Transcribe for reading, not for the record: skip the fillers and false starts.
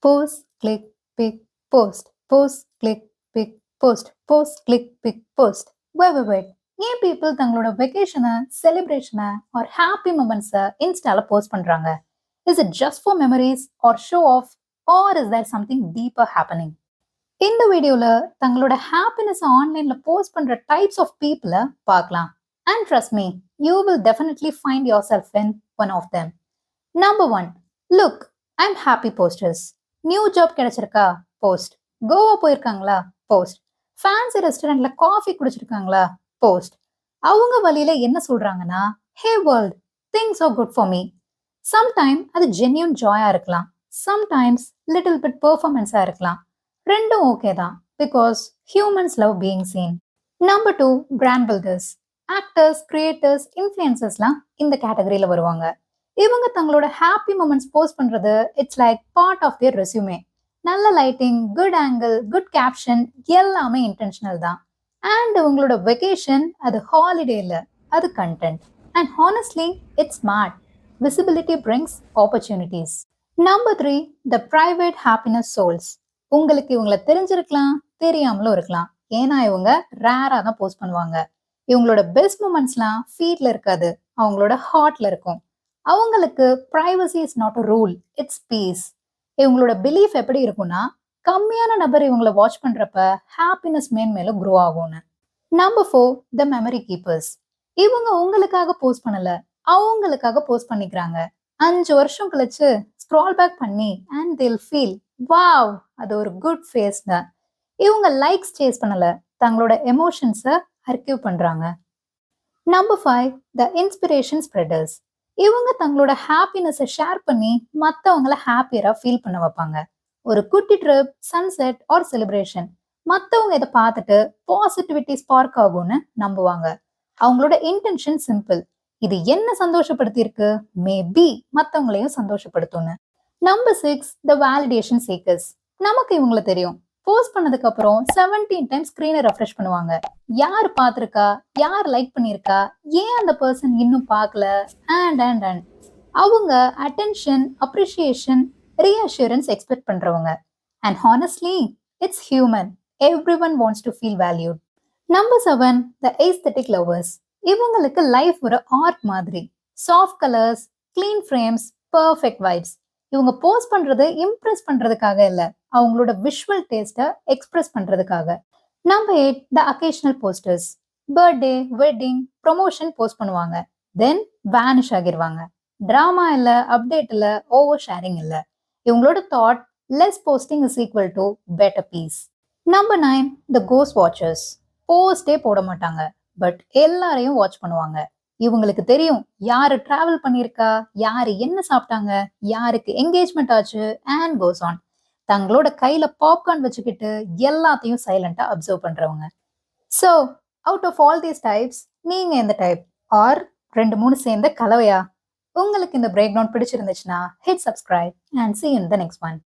Post, click, pick, post. Post, click, pick, post. Post, click, pick, post. Wait. ஏன் people தங்களோட வெக்கேஷனை செலிப்ரேஷனை ஒரு ஹாப்பி மூமெண்ட்ஸை இன்ஸ்டால போஸ்ட் பண்றாங்க? Is it just for memories or show off or is there something deeper happening? இந்த வீடியோல தங்களோட ஹாப்பினஸ் ஆன்லைன்ல போஸ்ட் பண்ற டைப்ஸ் ஆஃப் பீப்புளை பார்க்கலாம். And trust me, you will definitely find yourself in one of them. Number 1, look, I'm happy posters. New job கிடைச்சிருக்கா? Post. Goa போயிருக்காங்களா? Post. Fancy ரெஸ்டாரண்ட்ல காஃபி குடிச்சிருக்காங்களா? போஸ்ட். அவங்க வழியில என்ன சொல்றாங்கன்னா, hey world, things are good for me. Sometime அது genuine ஜாயா இருக்கலாம், சம்டைம்ஸ் லிட்டில் பிட் பெர்ஃபார்மன்ஸா இருக்கலாம். ரெண்டும் ஓகே தான், because humans love being seen. Number 2, brand builders. Actors, creators, இன்ஃப்ளூயன்சர்ஸ்லாம் இந்த கேட்டகரியில வருவாங்க. இவங்க தங்களோட ஹாப்பி மூமெண்ட்ஸ் போஸ்ட் பண்றது it's like part of their resume. நல்ல lighting, good angle, good caption எல்லாமே இன்டென்ஷனல் தான். அண்ட் உங்களோட வெக்கேஷன் அது ஹாலிடே இல்ல, அது content. And honestly it's smart. Visibility brings opportunities. Number 3, the private happiness souls. உங்களுக்கு இவங்களை தெரிஞ்சிருக்கலாம், தெரியாமலும் இருக்கலாம். ஏன்னா இவங்க ரேரா தான் போஸ்ட் பண்ணுவாங்க. இவங்களோட பெஸ்ட் மூமெண்ட்ஸ்லாம் ஃபீட்ல இருக்காது, அவங்களோட ஹார்ட்ல இருக்கும். அவங்களுக்கு privacy is not a rule, it's peace. இவங்களோட பிலீஃப் எப்படி இருக்கும்னா, கம்மியான நபர் இவங்களை வாட்ச் பண்றப்ப ஹாப்பினஸ் மேன்மேலும் க்ரோ ஆகும்னு. நம்பர் 4, த மெமரி கீப்பர்ஸ். இவங்க உங்களுக்காக போஸ்ட் பண்ணல, அவங்களுக்காக போஸ்ட் பண்ணிக்கிறாங்க. 5 வருஷம் கழிச்சு ஸ்க்ரால் பேக் பண்ணி அண்ட் தில் ஃபீல் வாவ், அது ஒரு குட் ஃபேஸ் தான். இவங்க லைக்ஸ் சேஸ் பண்ணல, தங்களோட எமோஷன்ஸை அர்கிவ் பண்றாங்க. Number 5, the inspiration spreaders. இவங்க தங்களோட ஹாப்பினஸை ஷேர் பண்ணி மற்றவங்கள ஹாப்பியரா ஃபீல் பண்ண வைப்பாங்க. ஒரு குட்டி ட்ரிப், சன்செட் ஆர் செலிப்ரேஷன், மற்றவங்க இதை பார்த்துட்டு பாசிட்டிவிட்டி ஸ்பார்க் ஆகும்னு நம்புவாங்க. அவங்களோட இன்டென்ஷன் சிம்பிள், இது என்ன சந்தோஷப்படுத்தியிருக்கு, மேபி மற்றவங்களையும் சந்தோஷப்படுத்தும்னு. நம்பர் 6, த வேலிடேஷன் சீக்கர்ஸ். நமக்கு இவங்களை தெரியும். போஸ்ட் பண்ணதுக்கு அப்புறம் 17 டைம்ஸ் ஸ்கிரீனை ரெஃப்ரெஷ் பண்ணுவாங்க. யார் பார்த்துருக்கா, யார் லைக் பண்ணியிருக்கா, ஏன் அந்த பர்சன் இன்னும் பார்க்கல, அண்ட் அவங்க அட்டென்ஷன், அப்ரிஷியேஷன், ரீஅஷூரன்ஸ் எக்ஸ்பெக்ட் பண்றவங்க. And honestly it's human, every one wants to feel valued. Number 7, the aesthetic lovers. இவங்களுக்கு லைஃப் ஒரு ஆர்ட் மாதிரி. Soft colours, clean frames, perfect vibes. இவங்க போஸ்ட் பண்றது இம்ப்ரெஸ் பண்றதுக்காக இல்ல, அவங்களோட விஷுவல் டேஸ்ட்டை எக்ஸ்பிரஸ் பண்றதுக்காக. Number 8, the occasional posters. Birthday, wedding, promotion post பண்ணுவாங்க, தென் வேனிஷ் ஆகிடுவாங்க. டிராமா இல்ல, அப்டேட் இல்ல, ஓவர் ஷேரிங் இல்ல. இவங்களோட thought, less posting is equal to better peace. Number 9, the ghost watchers. போஸ்டே போட மாட்டாங்க, பட் எல்லாரையும் வாட்ச் பண்ணுவாங்க. இவங்களுக்கு தெரியும் யாரு டிராவல் பண்ணியிருக்கா, யாரு என்ன சாப்பிட்டாங்க, யாருக்கு என்கேஜ்மெண்ட் ஆச்சு, அண்ட் கோஸ் ஆன். தங்களோட கையில பாப்கார்ன் வச்சுக்கிட்டு எல்லாத்தையும் சைலண்டா அப்சர்வ் பண்றவங்க. So out of all these types நீங்க எந்த டைப், ஆர் 2-3 சேர்ந்த கலவையா? உங்களுக்கு இந்த பிரேக் டவுன் பிடிச்சிருந்துச்சுன்னா hit subscribe and see you in the next one.